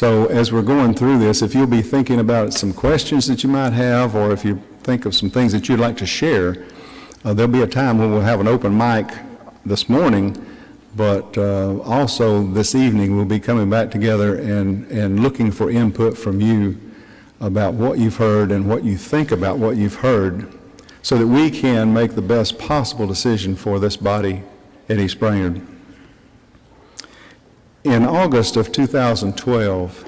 So as we're going through this, if you'll be thinking about some questions that you might have, or if you think of some things that you'd like to share, there'll be a time when we'll have an open mic this morning, but also this evening we'll be coming back together and looking for input from you about what you've heard and what you think about what you've heard, so that we can make the best possible decision for this body at East Brainerd. In August of 2012,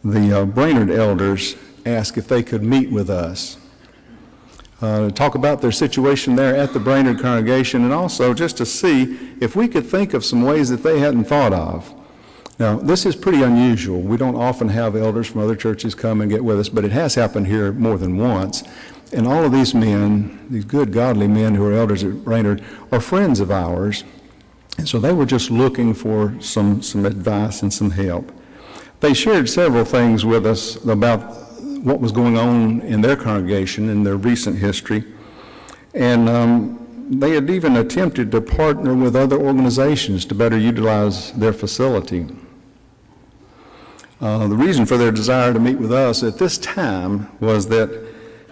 the Brainerd elders asked if they could meet with us, talk about their situation there at the Brainerd congregation, and also just to see if we could think of some ways that they hadn't thought of. Now, this is pretty unusual. We don't often have elders from other churches come and get with us, but it has happened here more than once. And all of these men, these good, godly men who are elders at Brainerd, are friends of ours. And so they were just looking for some advice and some help. They shared several things with us about what was going on in their congregation in their recent history. And they had even attempted to partner with other organizations to better utilize their facility. The reason for their desire to meet with us at this time was that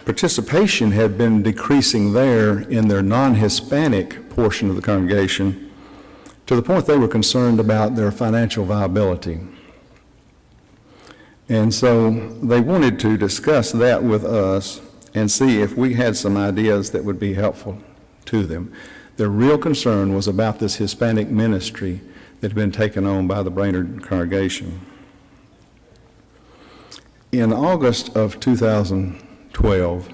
participation had been decreasing there in their non-Hispanic portion of the congregation, to the point they were concerned about their financial viability. And so they wanted to discuss that with us and see if we had some ideas that would be helpful to them. Their real concern was about this Hispanic ministry that had been taken on by the Brainerd congregation. In August of 2012,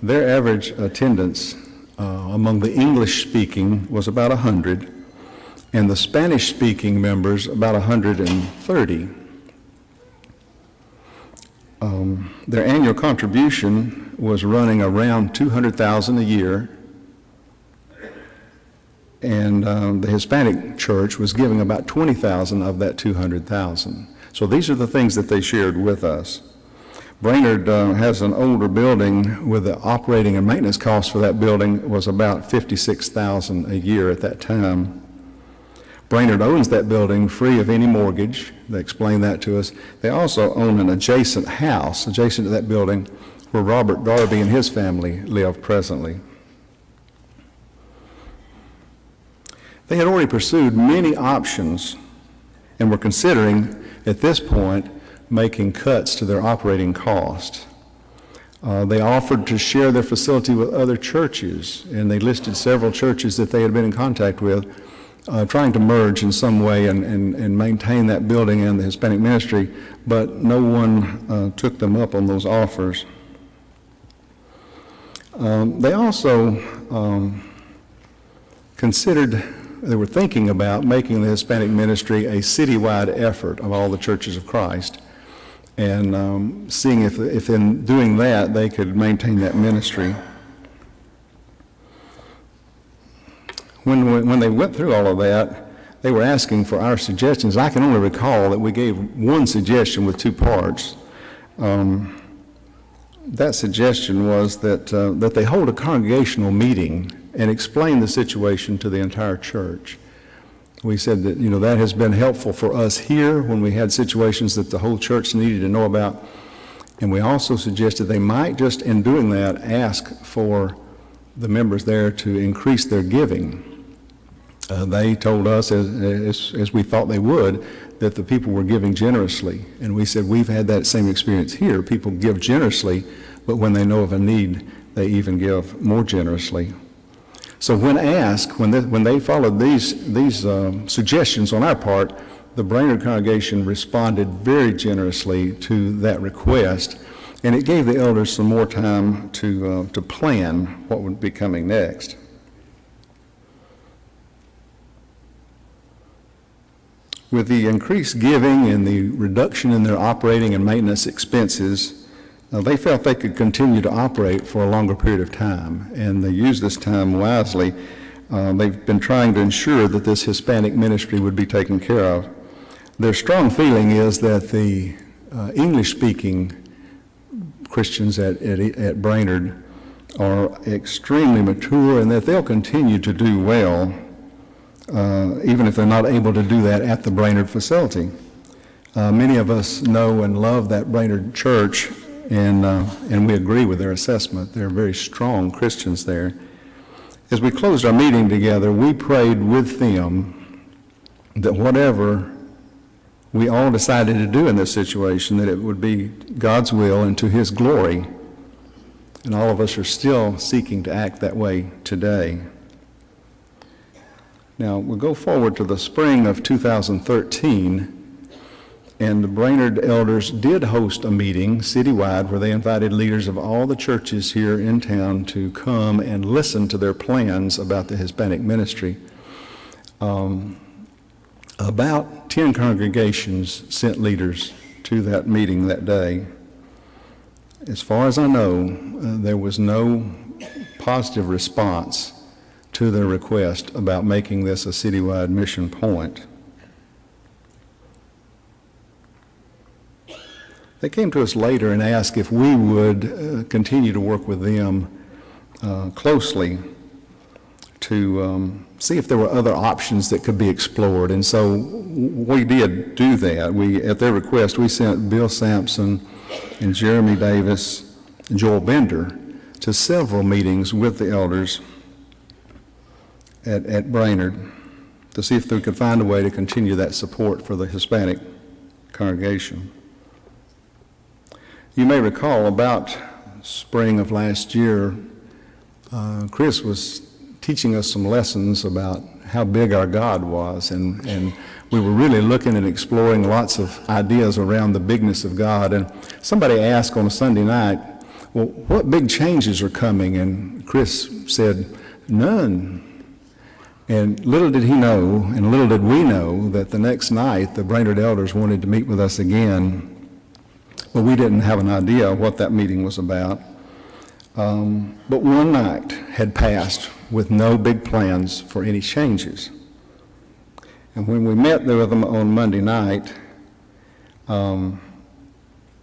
their average attendance among the English-speaking was about 100, and the Spanish-speaking members about 130. Their annual contribution was running around $200,000 a year, and the Hispanic church was giving about $20,000 of that $200,000. So these are the things that they shared with us. Brainerd has an older building with the operating and maintenance costs for that building was about $56,000 a year at that time. Brainerd owns that building free of any mortgage. They explained that to us. They also own an adjacent house, adjacent to that building, where Robert Darby and his family live presently. They had already pursued many options and were considering, at this point, making cuts to their operating costs. They offered to share their facility with other churches, and they listed several churches that they had been in contact with, trying to merge in some way and maintain that building and the Hispanic ministry, but no one took them up on those offers. They also they were thinking about making the Hispanic ministry a citywide effort of all the churches of Christ, and seeing if in doing that they could maintain that ministry. When they went through all of that, they were asking for our suggestions. I can only recall that we gave one suggestion with two parts. That suggestion was that they hold a congregational meeting and explain the situation to the entire church. We said that, that has been helpful for us here when we had situations that the whole church needed to know about. And we also suggested they might just, in doing that, ask for the members there to increase their giving. They told us, as we thought they would, that the people were giving generously. And we said, we've had that same experience here. People give generously, but when they know of a need, they even give more generously. So when asked, when they followed these suggestions on our part, the Brainerd congregation responded very generously to that request, and it gave the elders some more time to plan what would be coming next. With the increased giving and the reduction in their operating and maintenance expenses, they felt they could continue to operate for a longer period of time, and they used this time wisely. They've been trying to ensure that this Hispanic ministry would be taken care of. Their strong feeling is that the English-speaking Christians at Brainerd are extremely mature and that they'll continue to do well, even if they're not able to do that at the Brainerd facility. Many of us know and love that Brainerd church, and we agree with their assessment. They're very strong Christians there. As we closed our meeting together, we prayed with them that whatever we all decided to do in this situation, that it would be God's will and to His glory. And all of us are still seeking to act that way today. Now, we'll go forward to the spring of 2013, and the Brainerd elders did host a meeting citywide where they invited leaders of all the churches here in town to come and listen to their plans about the Hispanic ministry. About 10 congregations sent leaders to that meeting that day. As far as I know, there was no positive response to their request about making this a citywide mission point. They came to us later and asked if we would continue to work with them closely to see if there were other options that could be explored. And so we did do that. At their request, we sent Bill Sampson and Jeremy Davis and Joel Bender to several meetings with the elders at Brainerd to see if they could find a way to continue that support for the Hispanic congregation. You may recall about spring of last year, Chris was teaching us some lessons about how big our God was, and we were really looking and exploring lots of ideas around the bigness of God. And somebody asked on a Sunday night, well, what big changes are coming? And Chris said, none. And little did he know, and little did we know, that the next night the Brainerd elders wanted to meet with us again. Well, we didn't have an idea what that meeting was about. But one night had passed with no big plans for any changes. And when we met with them on Monday night,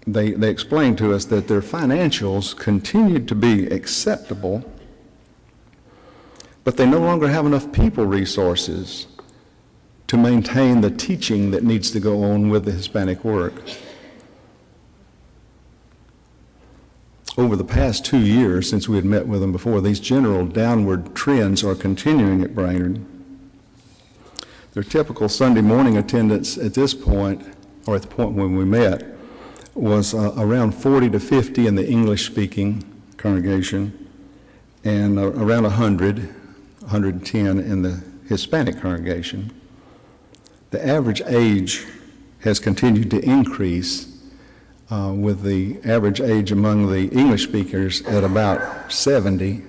they explained to us that their financials continued to be acceptable, but they no longer have enough people resources to maintain the teaching that needs to go on with the Hispanic work. Over the past 2 years, since we had met with them before, these general downward trends are continuing at Brainerd. Their typical Sunday morning attendance at this point, or at the point when we met, was around 40 to 50 in the English-speaking congregation, and around 100, 110 in the Hispanic congregation. The average age has continued to increase, with the average age among the English speakers at about 70.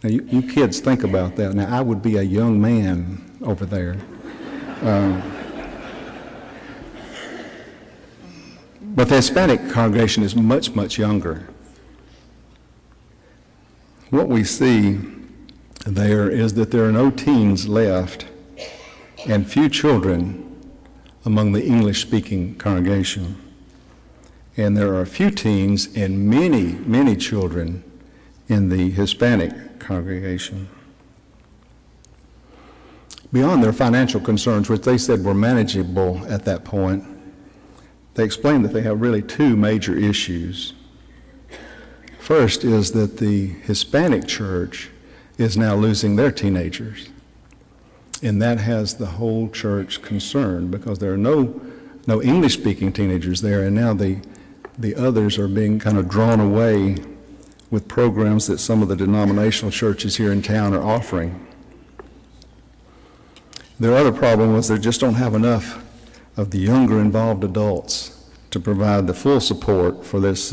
Now, you kids think about that. Now, I would be a young man over there. But the Hispanic congregation is much, much younger. What we see there is that there are no teens left and few children among the English-speaking congregation. And there are a few teens and many, many children in the Hispanic congregation. Beyond their financial concerns, which they said were manageable at that point, they explained that they have really two major issues. First is that the Hispanic church is now losing their teenagers. And that has the whole church concerned because there are no English-speaking teenagers there, and now the others are being kind of drawn away with programs that some of the denominational churches here in town are offering. Their other problem was they just don't have enough of the younger involved adults to provide the full support for this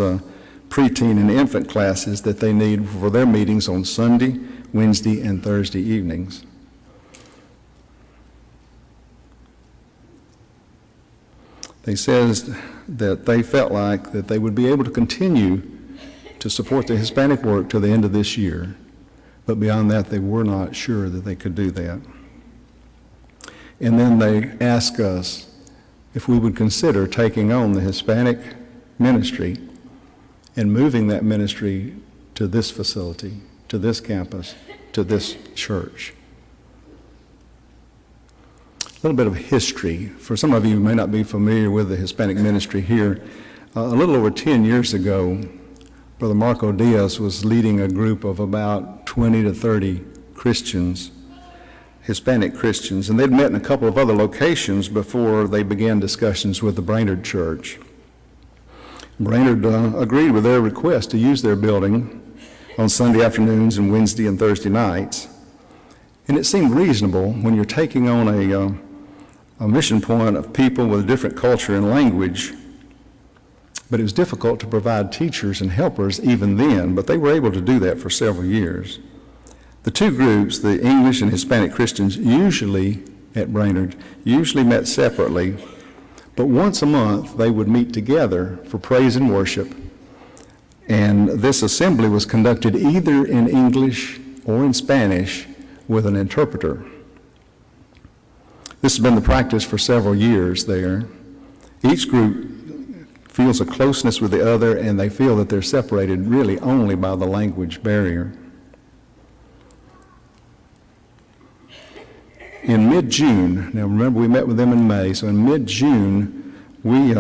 preteen and infant classes that they need for their meetings on Sunday, Wednesday, and Thursday evenings. They says that they felt like that they would be able to continue to support the Hispanic work to the end of this year, but beyond that they were not sure that they could do that. And then they asked us if we would consider taking on the Hispanic ministry and moving that ministry to this facility, to this campus, to this church. A little bit of history. For some of you who may not be familiar with the Hispanic ministry here, a little over 10 years ago, Brother Marco Diaz was leading a group of about 20 to 30 Christians, Hispanic Christians, and they'd met in a couple of other locations before they began discussions with the Brainerd church. Brainerd agreed with their request to use their building on Sunday afternoons and Wednesday and Thursday nights. And it seemed reasonable when you're taking on a mission point of people with a different culture and language. But it was difficult to provide teachers and helpers even then, but they were able to do that for several years. The two groups, the English and Hispanic Christians, usually at Brainerd, usually met separately, but once a month they would meet together for praise and worship, and this assembly was conducted either in English or in Spanish with an interpreter. This has been the practice for several years there. Each group feels a closeness with the other, and they feel that they're separated really only by the language barrier. In mid-June, now remember we met with them in May, so in mid-June, we,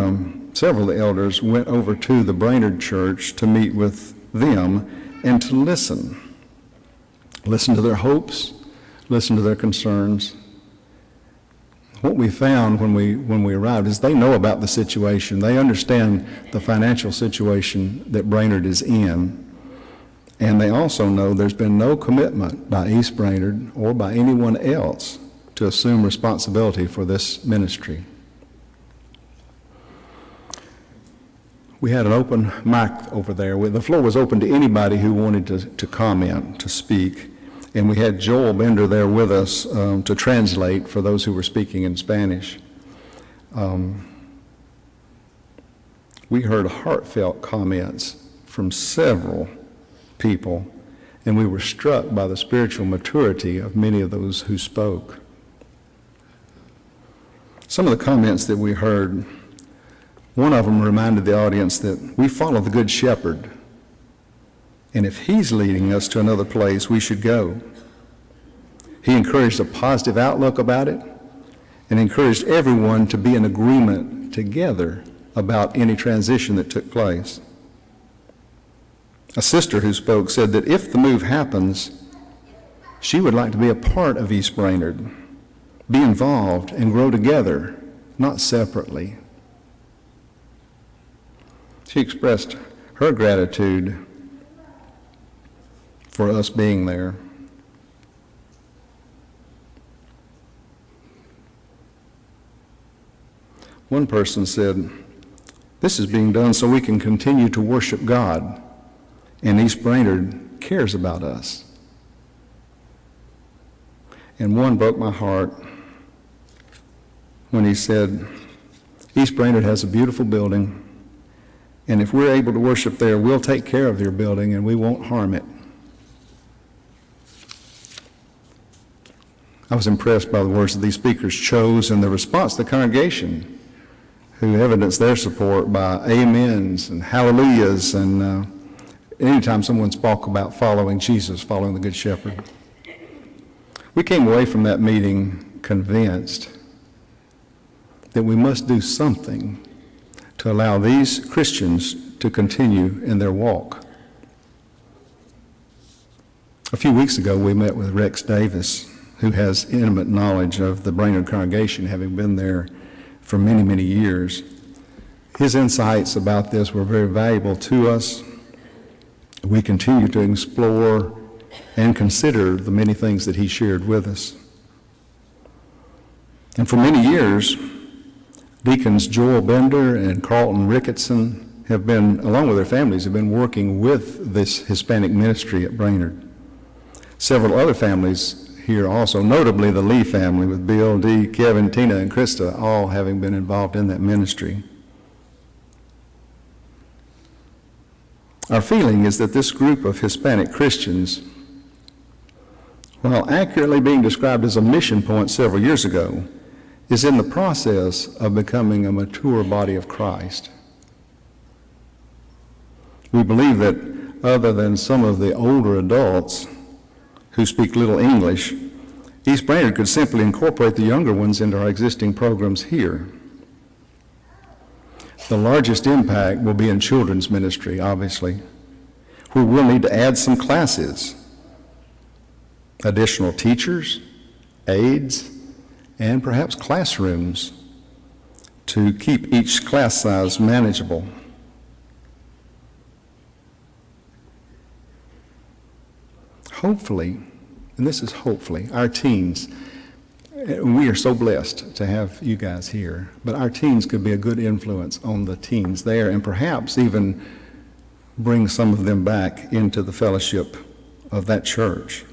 several of the elders went over to the Brainerd church to meet with them and to listen. Listen to their hopes, listen to their concerns. What we found when we arrived is they know about the situation. They understand the financial situation that Brainerd is in. And they also know there's been no commitment by East Brainerd or by anyone else to assume responsibility for this ministry. We had an open mic over there. The floor was open to anybody who wanted to comment, to speak. And we had Joel Bender there with us to translate for those who were speaking in Spanish. We heard heartfelt comments from several people, and we were struck by the spiritual maturity of many of those who spoke. Some of the comments that we heard, one of them reminded the audience that we follow the Good Shepherd, and if he's leading us to another place, we should go. He encouraged a positive outlook about it and encouraged everyone to be in agreement together about any transition that took place. A sister who spoke said that if the move happens, she would like to be a part of East Brainerd, be involved and grow together, not separately. She expressed her gratitude for us being there. One person said, "This is being done so we can continue to worship God, and East Brainerd cares about us." And one broke my heart when he said, "East Brainerd has a beautiful building, and if we're able to worship there, we'll take care of your building and we won't harm it." I was impressed by the words that these speakers chose and the response of the congregation, who evidenced their support by amens and hallelujahs, and anytime someone spoke about following Jesus, following the Good Shepherd. We came away from that meeting convinced that we must do something to allow these Christians to continue in their walk. A few weeks ago, we met with Rex Davis, who has intimate knowledge of the Brainerd congregation, having been there for many, many years. His insights about this were very valuable to us. We continue to explore and consider the many things that he shared with us. And for many years, Deacons Joel Bender and Carlton Ricketson have been, along with their families, have been working with this Hispanic ministry at Brainerd. Several other families here also, notably the Lee family with Bill, Dee, Kevin, Tina, and Krista, all having been involved in that ministry. Our feeling is that this group of Hispanic Christians, while accurately being described as a mission point several years ago, is in the process of becoming a mature body of Christ. We believe that other than some of the older adults who speak little English, East Brainerd could simply incorporate the younger ones into our existing programs here. The largest impact will be in children's ministry, obviously, where we'll need to add some classes, additional teachers, aides, and perhaps classrooms to keep each class size manageable. Hopefully, and this is hopefully, our teens, we are so blessed to have you guys here, but our teens could be a good influence on the teens there and perhaps even bring some of them back into the fellowship of that church.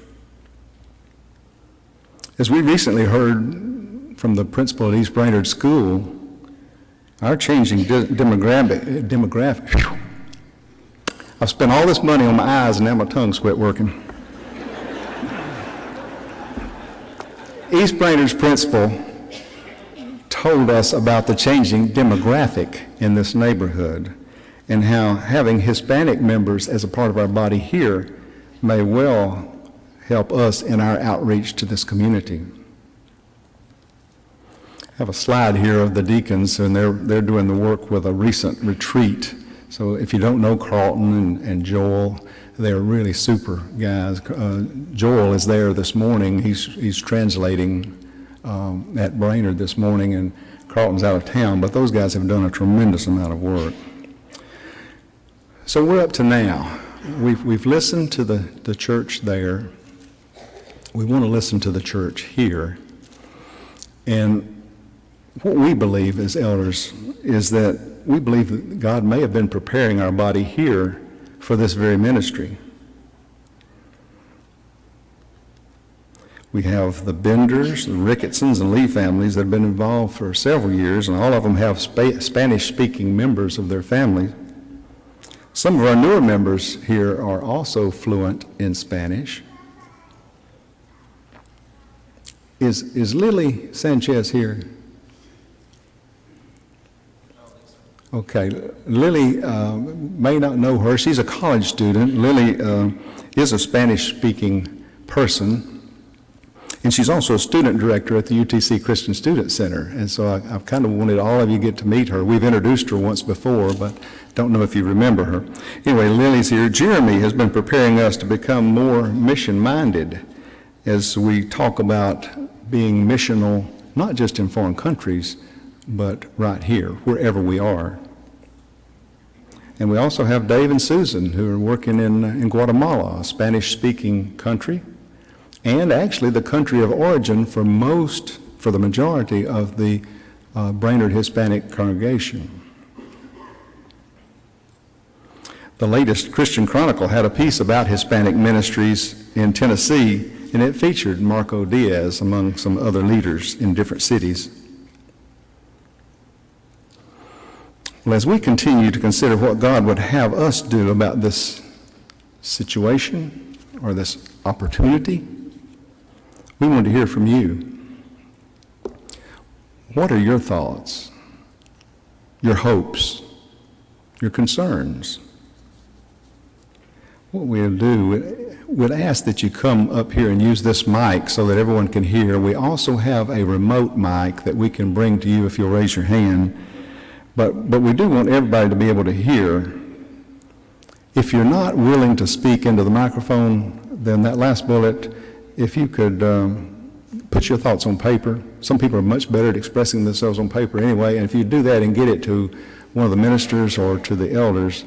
As we recently heard from the principal at East Brainerd School, our changing demographic, I've spent all this money on my eyes and now my tongue's quit working. East Brainerd's principal told us about the changing demographic in this neighborhood and how having Hispanic members as a part of our body here may well help us in our outreach to this community. I have a slide here of the deacons, and they're doing the work with a recent retreat. So if you don't know Carlton and Joel, they're really super guys. Joel is there this morning. He's translating at Brainerd this morning, and Carlton's out of town, but those guys have done a tremendous amount of work. So we're up to now. We've listened to the church there. We want to listen to the church here. And what we believe as elders is that we believe that God may have been preparing our body here for this very ministry. We have the Benders, the Ricketsons, and Lee families that have been involved for several years, and all of them have Spanish-speaking members of their families. Some of our newer members here are also fluent in Spanish. Is Lily Sanchez here? Okay, Lily may not know her. She's a college student. Lily is a Spanish-speaking person, and she's also a student director at the UTC Christian Student Center. And so I've kind of wanted all of you to get to meet her. We've introduced her once before, but don't know if you remember her. Anyway, Lily's here. Jeremy has been preparing us to become more mission-minded as we talk about being missional, not just in foreign countries, but right here, wherever we are. And we also have Dave and Susan, who are working in Guatemala, a Spanish-speaking country, and actually the country of origin for the majority of the Brainerd Hispanic congregation. The latest Christian Chronicle had a piece about Hispanic ministries in Tennessee, and it featured Marco Diaz among some other leaders in different cities. Well, as we continue to consider what God would have us do about this situation or this opportunity, we want to hear from you. What are your thoughts, your hopes, your concerns? What we'll do, we'd ask that you come up here and use this mic so that everyone can hear. We also have a remote mic that we can bring to you if you'll raise your hand. But we do want everybody to be able to hear. If you're not willing to speak into the microphone, then that last bullet, if you could put your thoughts on paper. Some people are much better at expressing themselves on paper anyway, and if you do that and get it to one of the ministers or to the elders,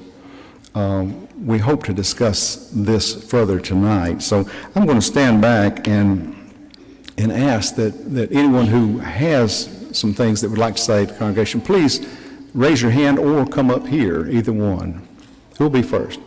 we hope to discuss this further tonight. So I'm going to stand back and ask that anyone who has some things that would like to say to the congregation, please raise your hand or come up here, either one. Who'll be first?